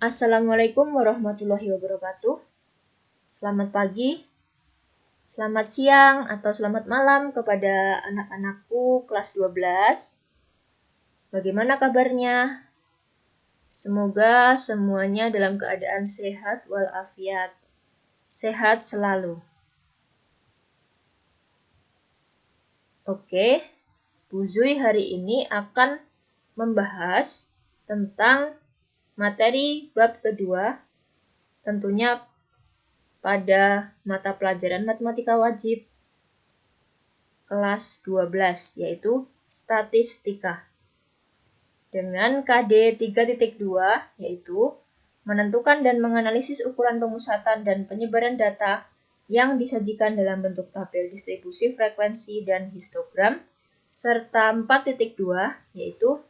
Assalamualaikum warahmatullahi wabarakatuh. Selamat pagi, selamat siang, atau selamat malam kepada anak-anakku kelas 12. Bagaimana kabarnya? Semoga semuanya dalam keadaan sehat walafiat. Sehat selalu. Oke, Bu Zui hari ini akan membahas tentang materi bab kedua, tentunya pada mata pelajaran matematika wajib kelas 12, yaitu statistika. Dengan KD 3.2, yaitu menentukan dan menganalisis ukuran pemusatan dan penyebaran data yang disajikan dalam bentuk tabel distribusi frekuensi dan histogram, serta 4.2, yaitu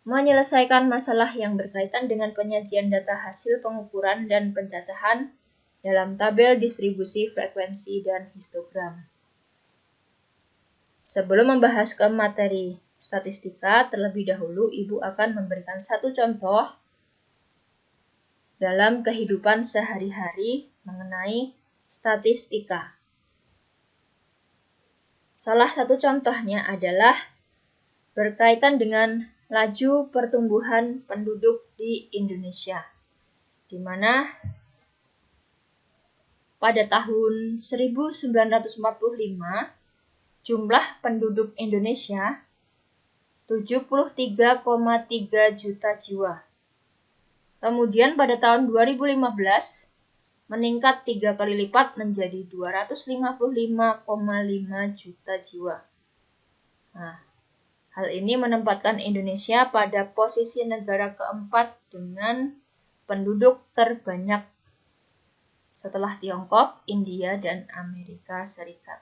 menyelesaikan masalah yang berkaitan dengan penyajian data hasil pengukuran dan pencacahan dalam tabel distribusi frekuensi dan histogram. Sebelum membahas ke materi statistika, terlebih dahulu Ibu akan memberikan satu contoh dalam kehidupan sehari-hari mengenai statistika. Salah satu contohnya adalah berkaitan dengan laju pertumbuhan penduduk di Indonesia, di mana pada tahun 1945 jumlah penduduk Indonesia 73,3 juta jiwa. Kemudian pada tahun 2015 meningkat 3 kali lipat menjadi 255,5 juta jiwa. Nah, hal ini menempatkan Indonesia pada posisi negara keempat dengan penduduk terbanyak setelah Tiongkok, India, dan Amerika Serikat.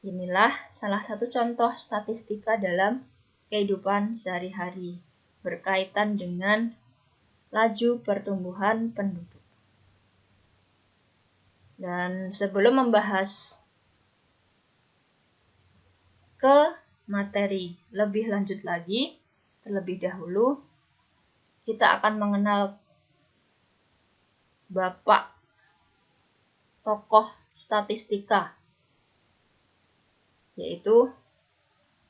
Inilah salah satu contoh statistika dalam kehidupan sehari-hari berkaitan dengan laju pertumbuhan penduduk. Dan sebelum membahas ke materi lebih lanjut lagi, terlebih dahulu kita akan mengenal Bapak tokoh statistika, yaitu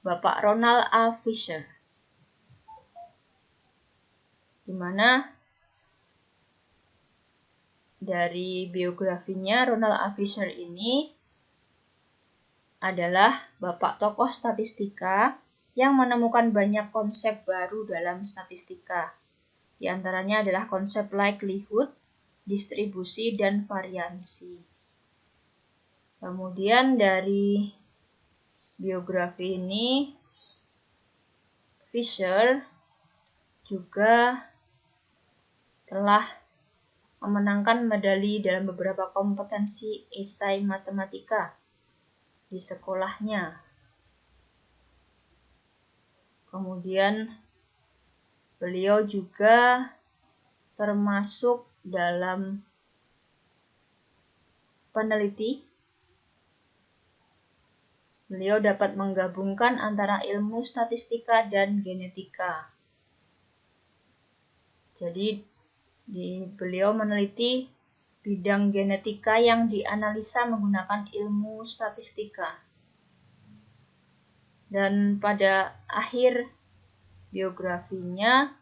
Bapak Ronald A. Fisher, di mana dari biografinya Ronald A. Fisher ini adalah Bapak tokoh statistika yang menemukan banyak konsep baru dalam statistika. Di antaranya adalah konsep likelihood, distribusi, dan variansi. Kemudian dari biografi ini, Fisher juga telah memenangkan medali dalam beberapa kompetensi esai matematika di sekolahnya. Kemudian beliau juga termasuk dalam peneliti. Beliau dapat menggabungkan antara ilmu statistika dan genetika. Jadi beliau meneliti bidang genetika yang dianalisa menggunakan ilmu statistika. Dan pada akhir biografinya,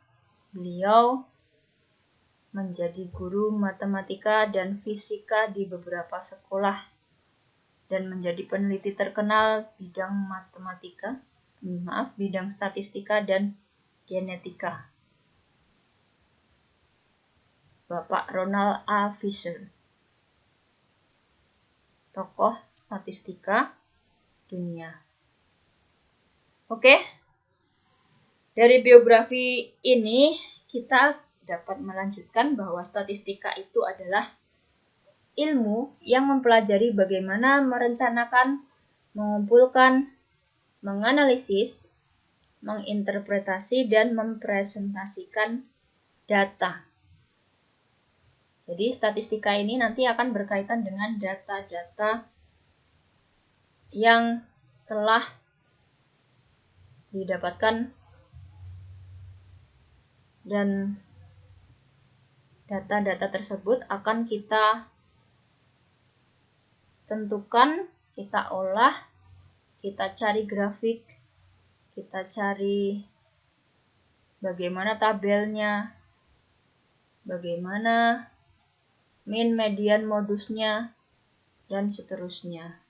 beliau menjadi guru matematika dan fisika di beberapa sekolah dan menjadi peneliti terkenal bidang statistika dan genetika. Bapak Ronald A. Fisher, tokoh statistika dunia. Oke, dari biografi ini kita dapat melanjutkan bahwa statistika itu adalah ilmu yang mempelajari bagaimana merencanakan, mengumpulkan, menganalisis, menginterpretasi, dan mempresentasikan data. Jadi statistika ini nanti akan berkaitan dengan data-data yang telah didapatkan dan Data-data tersebut akan kita tentukan, kita olah, kita cari grafik, kita cari bagaimana tabelnya, bagaimana mean, median, modusnya, dan seterusnya.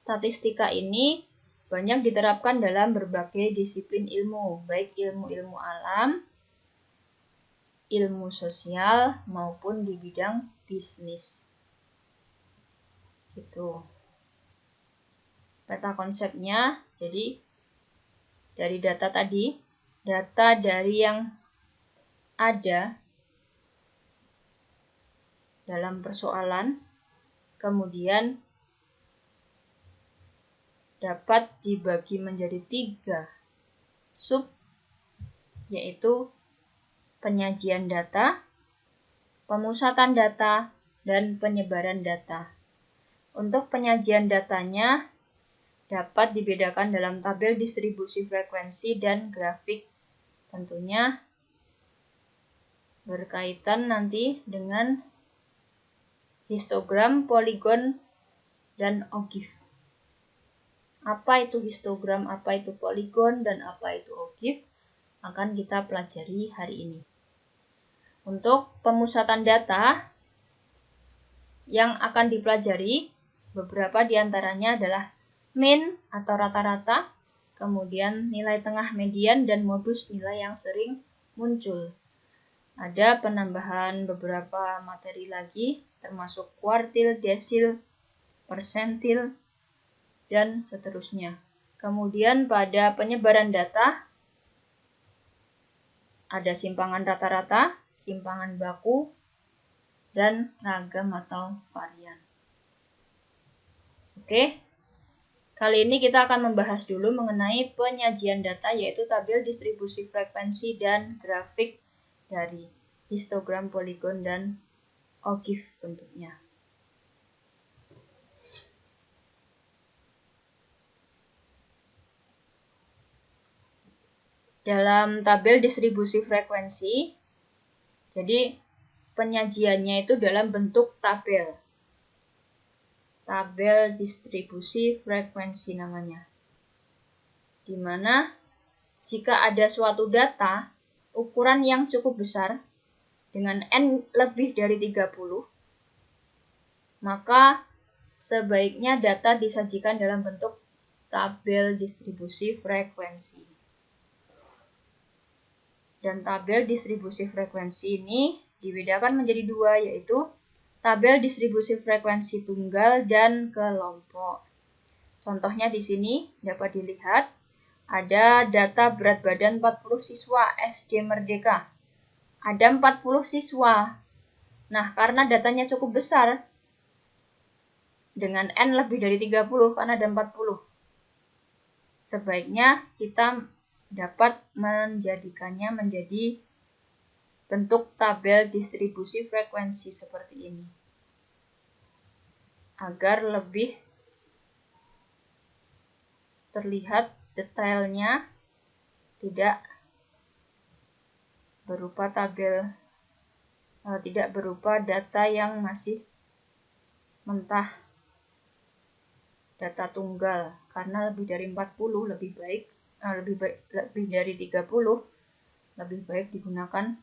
Statistika ini banyak diterapkan dalam berbagai disiplin ilmu, baik ilmu-ilmu alam, ilmu sosial, maupun di bidang bisnis. Gitu. Peta konsepnya, jadi dari data tadi, data dari yang ada dalam persoalan, kemudian dapat dibagi menjadi 3 sub, yaitu penyajian data, pemusatan data, dan penyebaran data. Untuk penyajian datanya dapat dibedakan dalam tabel distribusi frekuensi dan grafik, tentunya berkaitan nanti dengan histogram, poligon, dan ogive. Apa itu histogram, apa itu poligon, dan apa itu ogive akan kita pelajari hari ini. Untuk pemusatan data yang akan dipelajari, beberapa diantaranya adalah mean atau rata-rata, kemudian nilai tengah, median, dan modus nilai yang sering muncul. Ada penambahan beberapa materi lagi, termasuk kuartil, desil, persentil, dan seterusnya. Kemudian pada penyebaran data, ada simpangan rata-rata, simpangan baku, dan ragam atau varian. Oke, kali ini kita akan membahas dulu mengenai penyajian data, yaitu tabel distribusi frekuensi dan grafik dari histogram, poligon, dan ogive bentuknya. Dalam tabel distribusi frekuensi, jadi penyajiannya itu dalam bentuk tabel. Tabel distribusi frekuensi namanya. Di mana jika ada suatu data ukuran yang cukup besar dengan N lebih dari 30, maka sebaiknya data disajikan dalam bentuk tabel distribusi frekuensi. Dan tabel distribusi frekuensi ini dibedakan menjadi 2, yaitu tabel distribusi frekuensi tunggal dan kelompok. Contohnya di sini dapat dilihat ada data berat badan 40 siswa SD Merdeka. Ada 40 siswa. Nah, karena datanya cukup besar, dengan N lebih dari 30, karena ada 40, sebaiknya kita dapat menjadikannya menjadi bentuk tabel distribusi frekuensi seperti ini, agar lebih terlihat detailnya, tidak berupa tabel, tidak berupa data yang masih mentah, data tunggal, karena lebih dari 40 lebih dari 30 lebih baik digunakan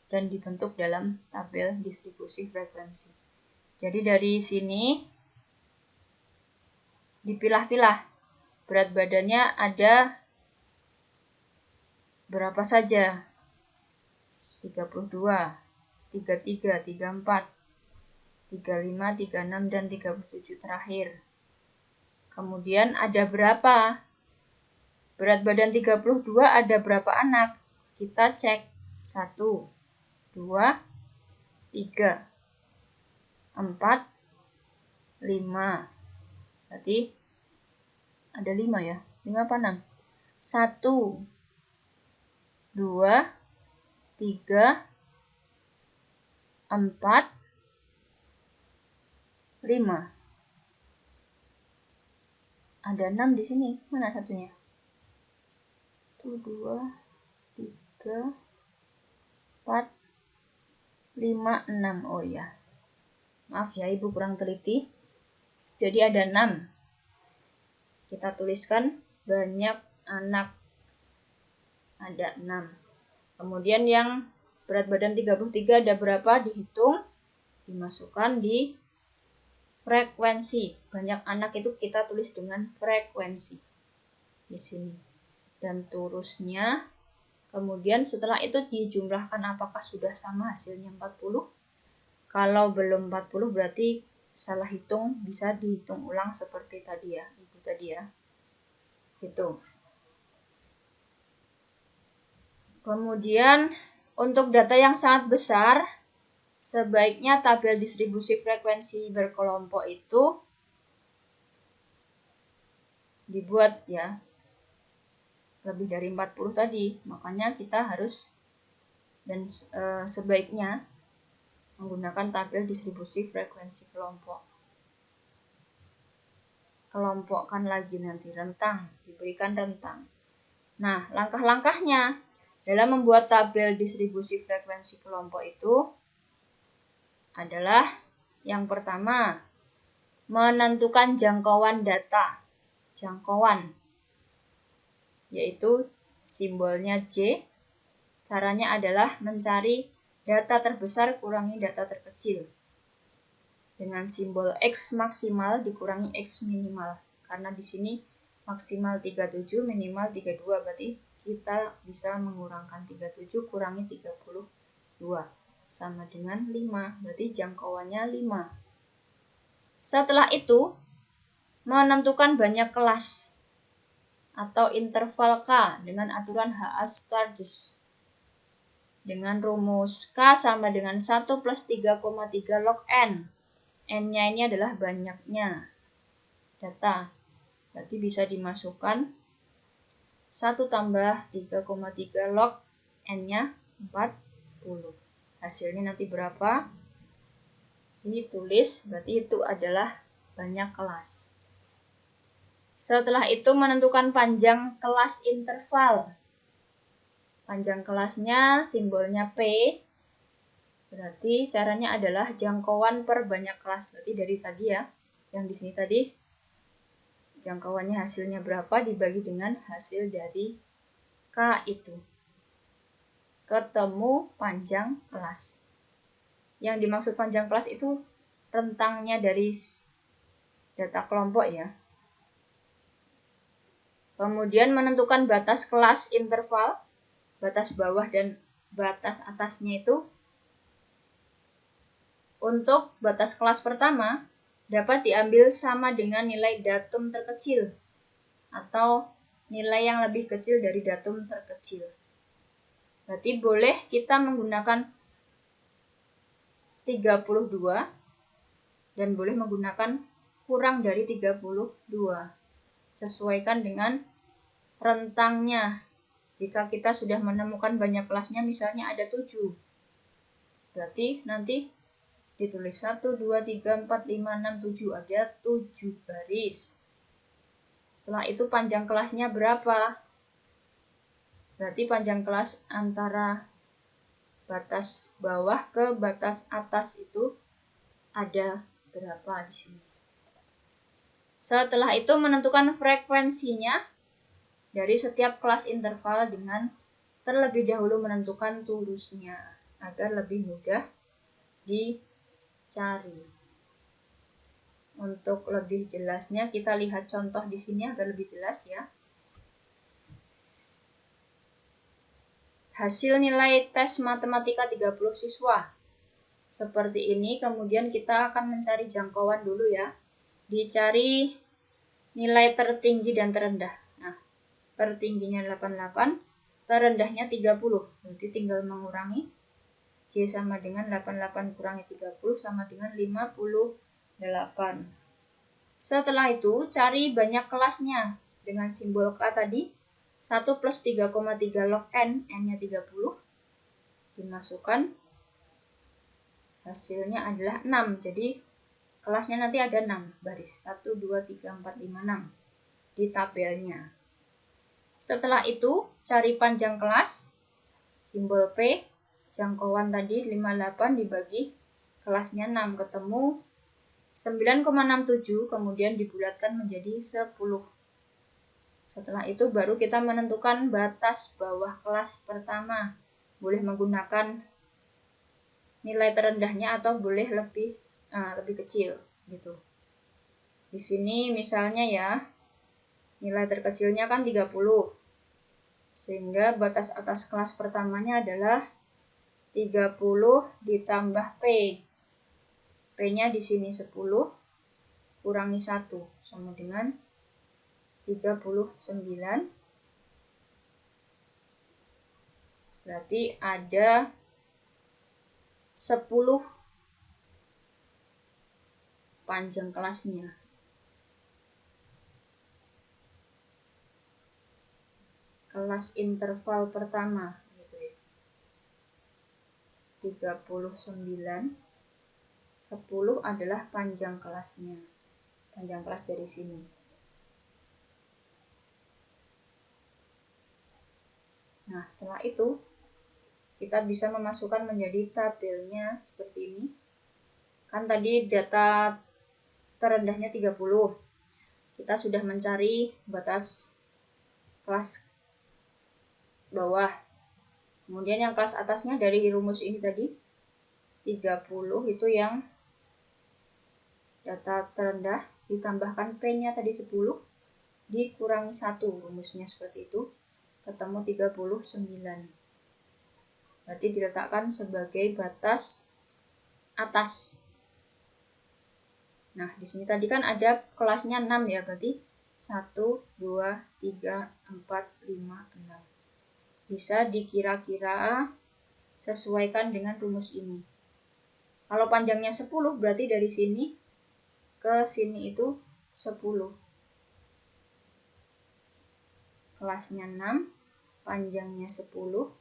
dan dibentuk dalam tabel distribusi frekuensi. Jadi dari sini dipilah-pilah berat badannya ada berapa saja, 32, 33, 34, 35, 36, dan 37 terakhir. Kemudian ada berapa? Berat badan 32 ada berapa anak? Kita cek. 1, 2, 3, 4, 5. Berarti ada 5 ya? 5 apa 6? 1, 2, 3, 4, 5. Ada 6 di sini. Mana satunya? 1, 2, 3, 3, 4, 5, 6. Oh ya, maaf ya ibu kurang teliti. Jadi ada 6. Kita tuliskan banyak anak. Ada 6. Kemudian yang berat badan 33 ada berapa? Dihitung, dimasukkan di frekuensi. Banyak anak itu kita tulis dengan frekuensi di sini. Dan terusnya, kemudian setelah itu dijumlahkan apakah sudah sama hasilnya 40. Kalau belum 40 berarti salah hitung, bisa dihitung ulang seperti tadi ya, ibu tadi ya. Gitu. Kemudian untuk data yang sangat besar, sebaiknya tabel distribusi frekuensi berkelompok itu dibuat ya lebih dari 40 tadi. Makanya kita harus dan sebaiknya menggunakan tabel distribusi frekuensi kelompok. Kelompokkan lagi nanti rentang, diberikan rentang. Nah, langkah-langkahnya dalam membuat tabel distribusi frekuensi kelompok itu adalah yang pertama, menentukan jangkauan data. Jangkauan, yaitu simbolnya J. Caranya adalah mencari data terbesar kurangi data terkecil. Dengan simbol X maksimal dikurangi X minimal. Karena di sini maksimal 37, minimal 32, berarti kita bisa mengurangkan 37 kurangi 32 sama dengan 5, berarti jangkauannya 5. Setelah itu menentukan banyak kelas atau interval K dengan aturan H-Sturges dengan rumus K sama dengan 1 plus 3,3 log N. N-nya ini adalah banyaknya data, berarti bisa dimasukkan 1 tambah 3,3 log N-nya 40. Hasilnya nanti berapa? Ditulis, berarti itu adalah banyak kelas. Setelah itu menentukan panjang kelas interval. Panjang kelasnya simbolnya P. Berarti caranya adalah jangkauan per banyak kelas. Berarti dari tadi ya, yang di sini tadi jangkauannya hasilnya berapa dibagi dengan hasil dari K itu. Ketemu panjang kelas. Yang dimaksud panjang kelas itu rentangnya dari data kelompok ya. Kemudian menentukan batas kelas interval, batas bawah dan batas atasnya itu. Untuk batas kelas pertama dapat diambil sama dengan nilai datum terkecil atau nilai yang lebih kecil dari datum terkecil. Berarti boleh kita menggunakan 32 dan boleh menggunakan kurang dari 32. Sesuaikan dengan rentangnya. Jika kita sudah menemukan banyak kelasnya, misalnya ada 7. Berarti nanti ditulis 1, 2, 3, 4, 5, 6, 7. Ada 7 baris. Setelah itu panjang kelasnya berapa? Berarti panjang kelas antara batas bawah ke batas atas itu ada berapa di sini. Setelah itu menentukan frekuensinya dari setiap kelas interval dengan terlebih dahulu menentukan torusnya agar lebih mudah dicari. Untuk lebih jelasnya kita lihat contoh di sini agar lebih jelas ya. Hasil nilai tes matematika 30 siswa. Seperti ini, kemudian kita akan mencari jangkauan dulu ya. Dicari nilai tertinggi dan terendah. Nah, tertingginya 88, terendahnya 30. Berarti tinggal mengurangi. J sama dengan 88 kurangi 30 sama dengan 58. Setelah itu, cari banyak kelasnya. Dengan simbol K tadi, 1 plus 3,3 log N, N-nya 30, dimasukkan, hasilnya adalah 6, jadi kelasnya nanti ada 6 baris, 1, 2, 3, 4, 5, 6 di tabelnya. Setelah itu, cari panjang kelas, simbol P, jangkauan tadi 58 dibagi kelasnya 6, ketemu 9,67, kemudian dibulatkan menjadi 10. Setelah itu baru kita menentukan batas bawah kelas pertama. Boleh menggunakan nilai terendahnya atau boleh lebih kecil gitu. Di sini misalnya ya, nilai terkecilnya kan 30. Sehingga batas atas kelas pertamanya adalah 30 ditambah P. P-nya di sini 10 kurangi 1 sama dengan 39. Berarti ada 10 panjang kelasnya. Kelas interval pertama gitu ya. 39, 10 adalah panjang kelasnya. Panjang kelas dari sini. Nah, setelah itu kita bisa memasukkan menjadi tabelnya seperti ini. Kan tadi data terendahnya 30. Kita sudah mencari batas kelas bawah. Kemudian yang kelas atasnya dari rumus ini tadi 30 itu yang data terendah, ditambahkan P-nya tadi 10 dikurangi 1, rumusnya seperti itu, ketemu 39. Berarti diletakkan sebagai batas atas. Nah, di sini tadi kan ada kelasnya 6 ya, berarti 1, 2, 3, 4, 5, 6. Bisa dikira-kira sesuaikan dengan rumus ini. Kalau panjangnya 10, berarti dari sini ke sini itu 10. Kelasnya 6, panjangnya 10.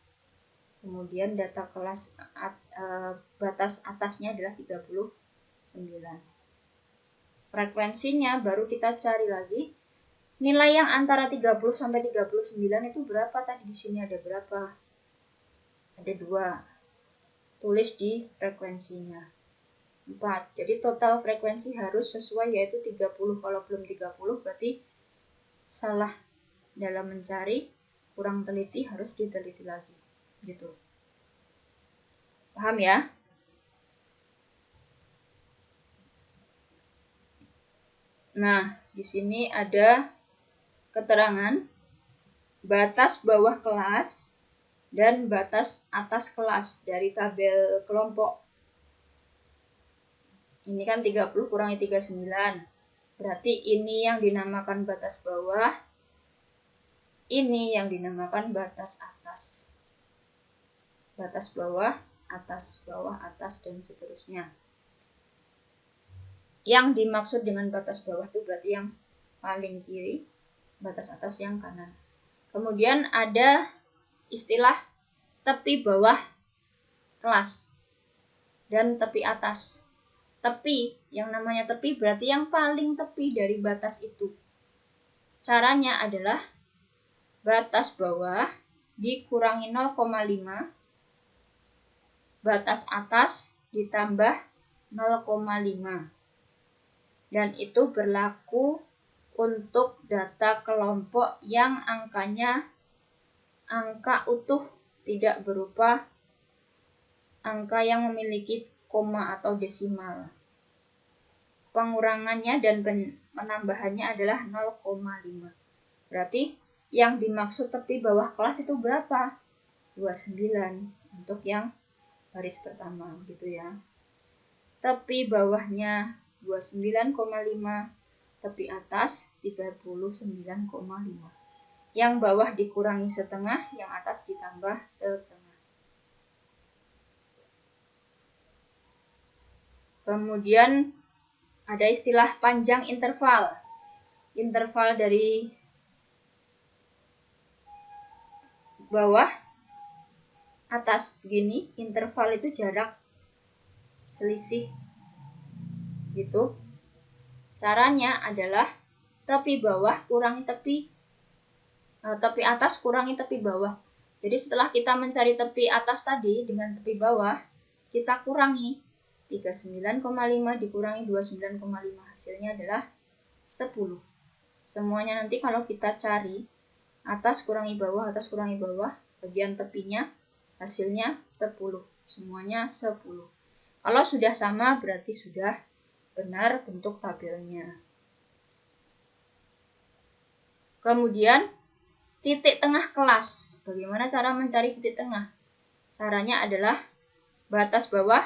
Kemudian data kelas batas atasnya adalah 39. Frekuensinya baru kita cari lagi. Nilai yang antara 30 sampai 39 itu berapa tadi? Di sini ada berapa? Ada 2. Tulis di frekuensinya. 4. Jadi total frekuensi harus sesuai, yaitu 30. Kalau belum 30 berarti salah dalam mencari, kurang teliti, harus diteliti lagi. Gitu. Paham ya? Nah, di sini ada keterangan batas bawah kelas dan batas atas kelas dari tabel kelompok. Ini kan 30 kurangi 39. Berarti ini yang dinamakan batas bawah, ini yang dinamakan batas atas. Batas bawah, atas, dan seterusnya. Yang dimaksud dengan batas bawah itu berarti yang paling kiri, batas atas yang kanan. Kemudian ada istilah tepi bawah kelas dan tepi atas. Tepi, yang namanya tepi berarti yang paling tepi dari batas itu. Caranya adalah batas bawah dikurangi 0,5, batas atas ditambah 0,5. Dan itu berlaku untuk data kelompok yang angkanya angka utuh, tidak berupa angka yang memiliki koma atau desimal. Pengurangannya dan penambahannya adalah 0,5. Berarti yang dimaksud tepi bawah kelas itu berapa? 29 untuk yang baris pertama gitu ya. Tepi bawahnya 29,5, tepi atas 39,5. Yang bawah dikurangi setengah, yang atas ditambah setengah. Kemudian ada istilah panjang interval. Interval dari bawah atas begini, interval itu jarak selisih gitu. Caranya adalah tepi bawah kurangi tepi atas kurangi tepi bawah. Jadi setelah kita mencari tepi atas tadi dengan tepi bawah, kita kurangi 39,5 dikurangi 29,5, hasilnya adalah 10. Semuanya nanti kalau kita cari atas kurangi bawah, bagian tepinya hasilnya 10. Semuanya 10. Kalau sudah sama berarti sudah benar bentuk tabelnya. Kemudian titik tengah kelas. Bagaimana cara mencari titik tengah? Caranya adalah batas bawah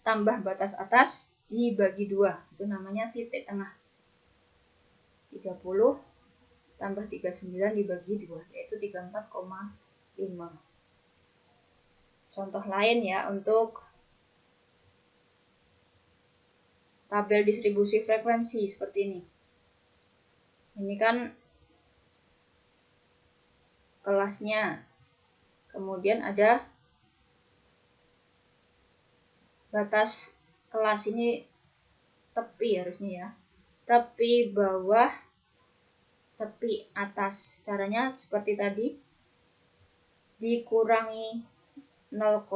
tambah batas atas dibagi 2. Itu namanya titik tengah. 30 tambah 39 dibagi 2, yaitu 34,5. Contoh lain ya untuk tabel distribusi frekuensi seperti ini. Ini kan kelasnya. Kemudian ada batas kelas, ini tepi harusnya ya. Tepi bawah, tepi atas. Caranya seperti tadi. Dikurangi 0,5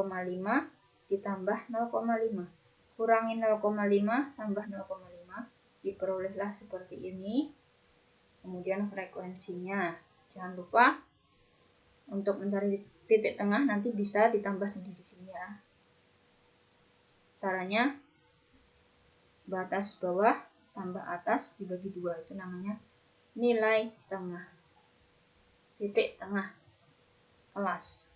ditambah 0,5. Kurangi 0,5 tambah 0,5. Diperolehlah seperti ini. Kemudian frekuensinya. Jangan lupa untuk mencari titik tengah nanti bisa ditambah sendiri di sini ya. Caranya batas bawah tambah atas dibagi 2, itu namanya nilai tengah. Titik tengah kelas.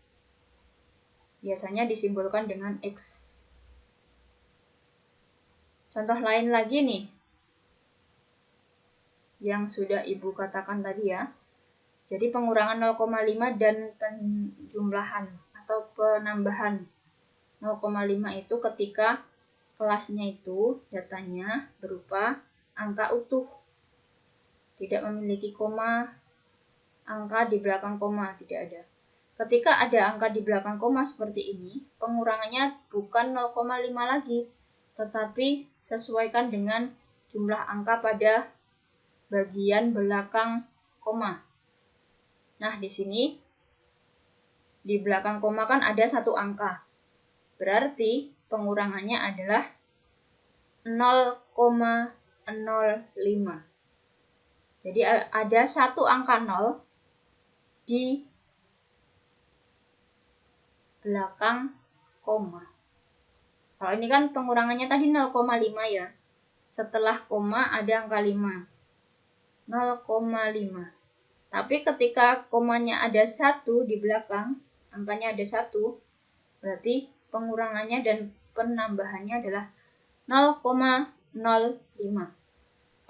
Biasanya disimbolkan dengan X. Contoh lain lagi nih. Yang sudah Ibu katakan tadi ya. Jadi pengurangan 0,5 dan penjumlahan atau penambahan 0,5 itu ketika kelasnya itu datanya berupa angka utuh. Tidak memiliki koma, angka di belakang koma, tidak ada. Ketika ada angka di belakang koma seperti ini, pengurangannya bukan 0,5 lagi, tetapi sesuaikan dengan jumlah angka pada bagian belakang koma. Nah, di sini di belakang koma kan ada satu angka. Berarti pengurangannya adalah 0,05. Jadi ada satu angka 0 di belakang koma. Kalau ini kan pengurangannya tadi 0,5 ya. Setelah koma ada angka 5. 0,5. Tapi ketika komanya ada 1 di belakang, angkanya ada 1, berarti pengurangannya dan penambahannya adalah 0,05.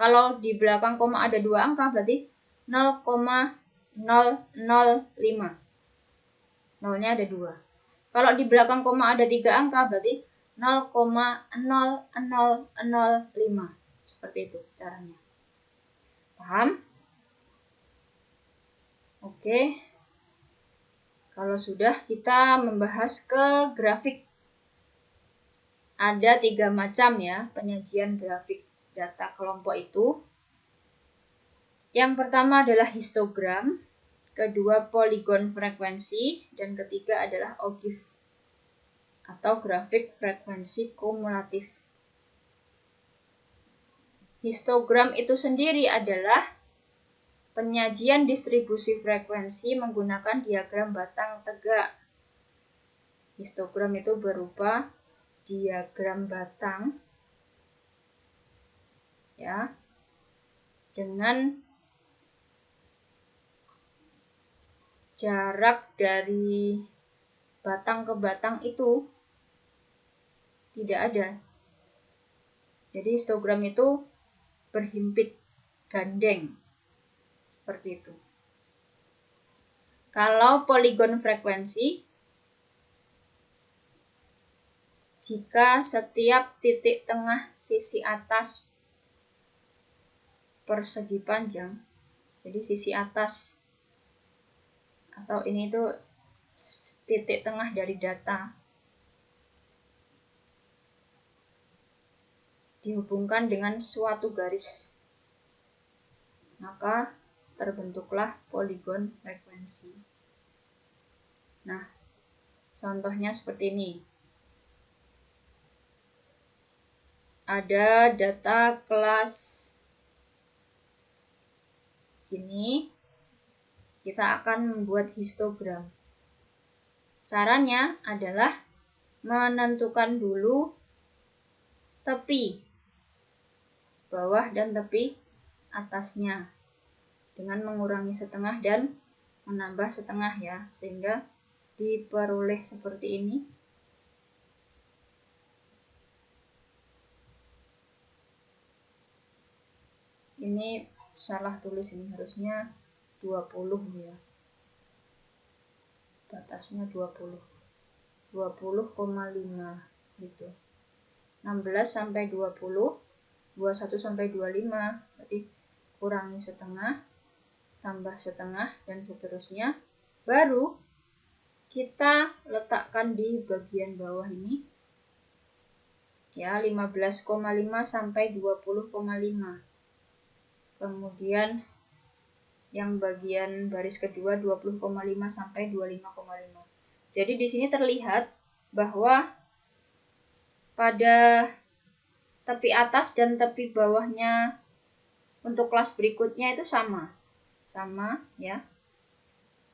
Kalau di belakang koma ada 2 angka, berarti 0,005. Nolnya ada 2. Kalau di belakang koma ada 3 angka, berarti 0,0005. Seperti itu caranya. Paham? Oke. Kalau sudah, kita membahas ke grafik. Ada 3 macam ya penyajian grafik data kelompok itu. Yang pertama adalah histogram, kedua poligon frekuensi, dan ketiga adalah ogive atau grafik frekuensi kumulatif. Histogram itu sendiri adalah penyajian distribusi frekuensi menggunakan diagram batang tegak. Histogram itu berupa diagram batang ya, dengan jarak dari batang ke batang itu tidak ada. Jadi histogram itu berhimpit gandeng seperti itu. Kalau poligon frekuensi, jika setiap titik tengah sisi atas persegi panjang, jadi sisi atas atau ini itu titik tengah dari data dihubungkan dengan suatu garis, maka terbentuklah poligon frekuensi. Nah, contohnya seperti ini. Ada data kelas ini, kita akan membuat histogram. Caranya adalah menentukan dulu tepi bawah dan tepi atasnya dengan mengurangi setengah dan menambah setengah ya, sehingga diperoleh seperti ini. Ini salah tulis, ini harusnya 20 ya. Batasnya 20,5 gitu. 16 sampai 20, 21 sampai 25. Berarti kurangi setengah, tambah setengah dan seterusnya. Baru kita letakkan di bagian bawah ini ya, 15,5 sampai 20,5. Kemudian yang bagian baris kedua 20,5 sampai 25,5. Jadi di sini terlihat bahwa pada tepi atas dan tepi bawahnya untuk kelas berikutnya itu sama ya.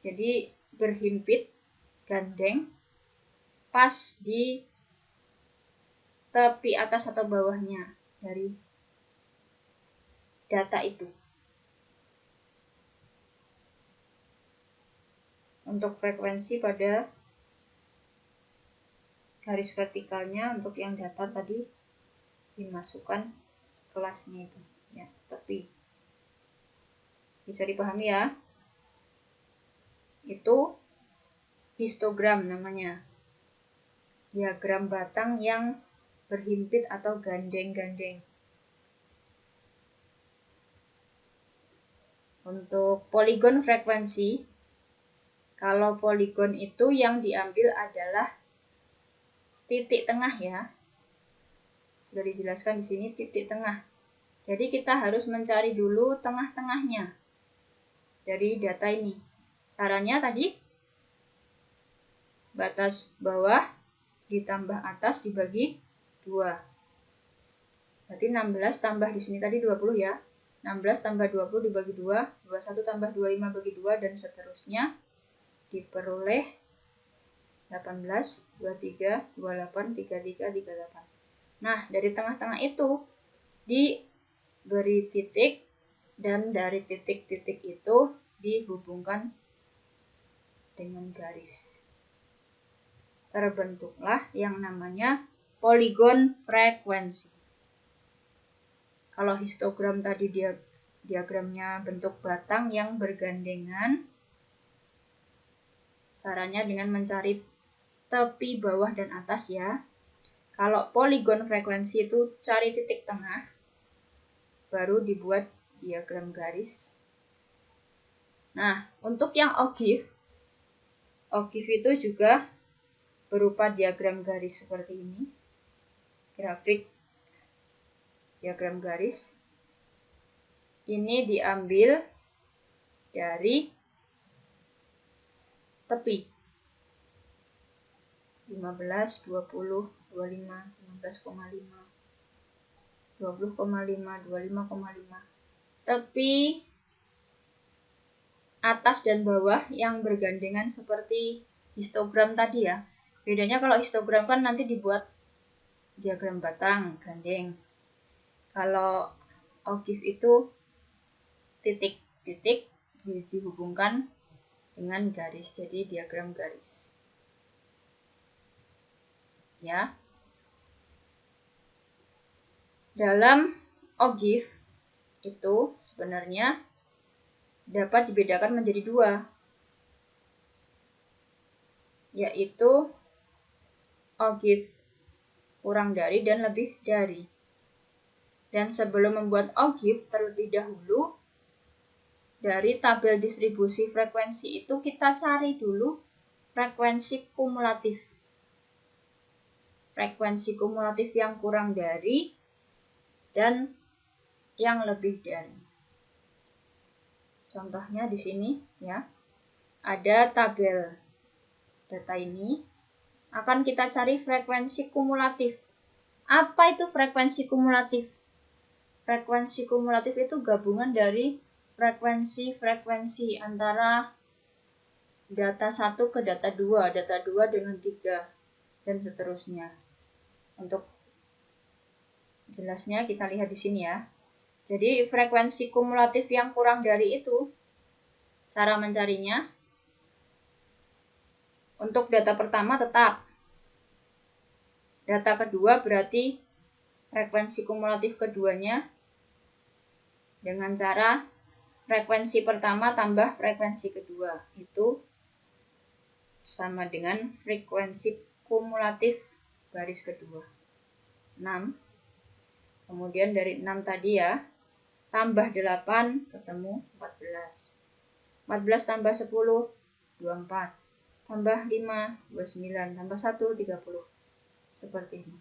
Jadi berhimpit, gandeng, pas di tepi atas atau bawahnya dari data itu. Untuk frekuensi pada garis vertikalnya, untuk yang data tadi dimasukkan kelasnya itu ya, tepi. Bisa dipahami ya? Itu histogram namanya. Diagram batang yang berhimpit atau gandeng-gandeng. Untuk poligon frekuensi, kalau poligon itu yang diambil adalah titik tengah ya. Sudah dijelaskan di sini titik tengah. Jadi kita harus mencari dulu tengah-tengahnya dari data ini. Caranya tadi batas bawah ditambah atas dibagi 2. Berarti 16 tambah di sini tadi 20 ya. 16 tambah 20 dibagi 2, 21 tambah 25 bagi 2, dan seterusnya diperoleh 18, 23, 28, 33, 38. Nah, dari tengah-tengah itu diberi titik, dan dari titik-titik itu dihubungkan dengan garis. Terbentuklah yang namanya poligon frekuensi. Kalau histogram tadi diagramnya bentuk batang yang bergandengan, caranya dengan mencari tepi bawah dan atas ya. Kalau poligon frekuensi itu cari titik tengah, baru dibuat diagram garis. Nah, untuk yang ogive itu juga berupa diagram garis seperti ini. Grafik diagram garis. Ini diambil dari tepi. 15, 20, 25, 15,5, 20,5, 25,5. Tepi atas dan bawah yang bergandengan seperti histogram tadi ya. Bedanya kalau histogram kan nanti dibuat diagram batang, gandeng. Kalau ogive itu titik-titik dihubungkan dengan garis, jadi diagram garis. Ya. Dalam ogive itu sebenarnya dapat dibedakan menjadi 2, yaitu ogive kurang dari dan lebih dari. Dan sebelum membuat ogive, terlebih dahulu dari tabel distribusi frekuensi itu kita cari dulu frekuensi kumulatif. Frekuensi kumulatif yang kurang dari dan yang lebih dari. Contohnya di sini ya. Ada tabel data ini, akan kita cari frekuensi kumulatif. Apa itu frekuensi kumulatif? Frekuensi kumulatif itu gabungan dari frekuensi-frekuensi antara data 1 ke data 2, data 2 dengan 3, dan seterusnya. Untuk jelasnya kita lihat di sini ya. Jadi frekuensi kumulatif yang kurang dari itu, cara mencarinya, untuk data pertama tetap. Data kedua berarti frekuensi kumulatif keduanya dengan cara frekuensi pertama tambah frekuensi kedua. Itu sama dengan frekuensi kumulatif baris kedua. 6. Kemudian dari 6 tadi ya, tambah 8 ketemu 14. 14 tambah 10, 24. Tambah 5, 29. Tambah 1, 30. Seperti ini.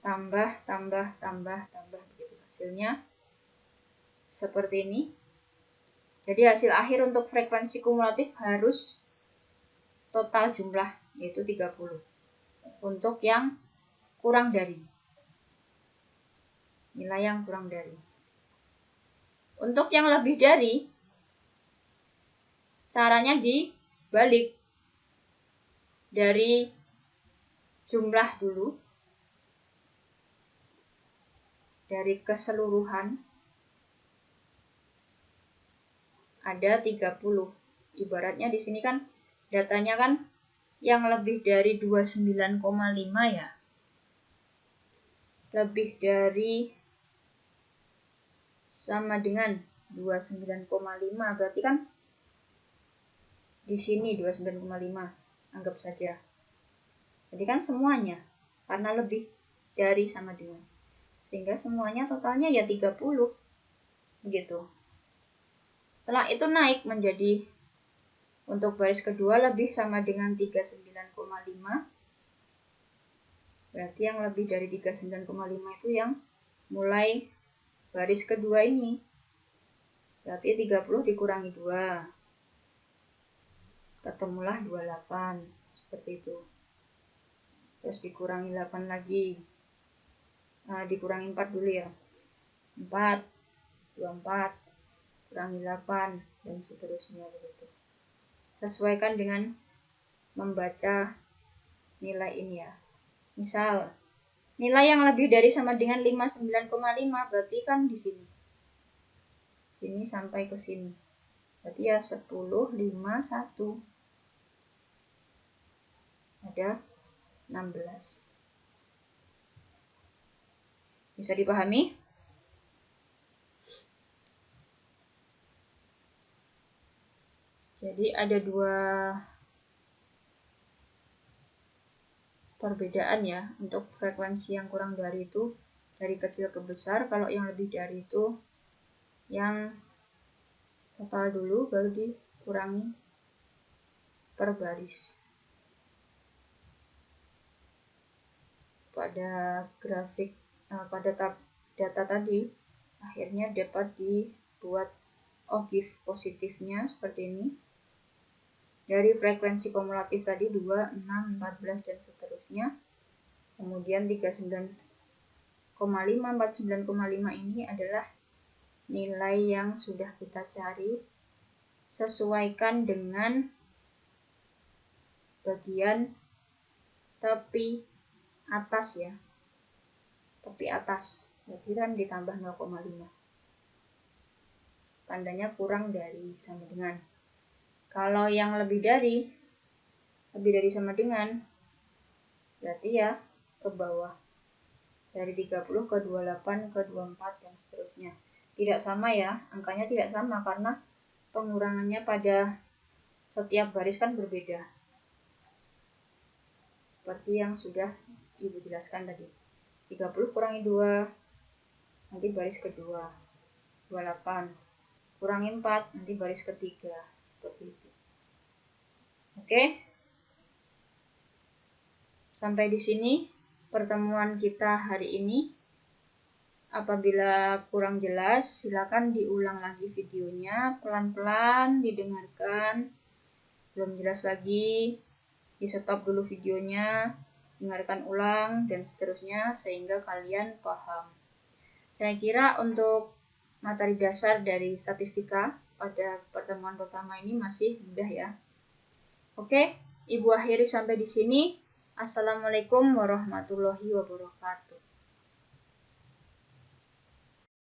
Tambah, begitu. Hasilnya seperti ini. Jadi hasil akhir untuk frekuensi kumulatif harus total jumlah, yaitu 30. Untuk yang kurang dari. Nilai yang kurang dari. Untuk yang lebih dari, caranya dibalik. Dari jumlah dulu, dari keseluruhan ada 30. Ibaratnya di sini kan datanya kan yang lebih dari 29,5 ya. Lebih dari sama dengan 29,5, berarti kan di sini 29,5, anggap saja. Jadi kan semuanya, karena lebih dari sama dengan. Sehingga semuanya totalnya ya 30. Begitu. Setelah itu naik menjadi, untuk baris kedua lebih sama dengan 39,5. Berarti yang lebih dari 39,5 itu yang mulai baris kedua ini. Berarti 30 dikurangi 2. Ketemulah 28. Seperti itu. Terus dikurangi 8 lagi. Dikurangi 4 dulu ya. 4, 24, kurangi 8, dan seterusnya begitu. Sesuaikan dengan membaca nilai ini ya. Misal, nilai yang lebih dari sama dengan 59,5 berarti kan di sini. Sini sampai ke sini. Berarti ya 10, 5, 1. Ada 16. Bisa dipahami? Jadi ada dua perbedaan ya untuk frekuensi yang kurang dari itu, dari kecil ke besar. Kalau yang lebih dari itu, yang total dulu baru dikurangi per baris. Pada grafik, pada data tadi, akhirnya dapat dibuat obif positifnya seperti ini. Dari frekuensi kumulatif tadi 2, 6, 14, dan seterusnya. Kemudian 39,5, 49,5 ini adalah nilai yang sudah kita cari. Sesuaikan dengan bagian tepi atas ya. Tepi atas. Berarti kan ditambah 0,5. Tandanya kurang dari sama dengan. Kalau yang lebih dari sama dengan, berarti ya ke bawah. Dari 30 ke 28 ke 24 dan seterusnya. Tidak sama ya, angkanya tidak sama karena pengurangannya pada setiap baris kan berbeda. Seperti yang sudah Ibu jelaskan tadi. 30 kurangi 2, nanti baris kedua. 28 kurangi 4, nanti baris ketiga. Seperti itu. Oke. Sampai di sini pertemuan kita hari ini. Apabila kurang jelas, silakan diulang lagi videonya, pelan-pelan didengarkan, belum jelas lagi, di stop dulu videonya, dengarkan ulang, dan seterusnya sehingga kalian paham. Saya kira untuk materi dasar dari statistika pada pertemuan pertama ini masih mudah ya. Oke, Ibu akhiri sampai di sini. Assalamualaikum warahmatullahi wabarakatuh.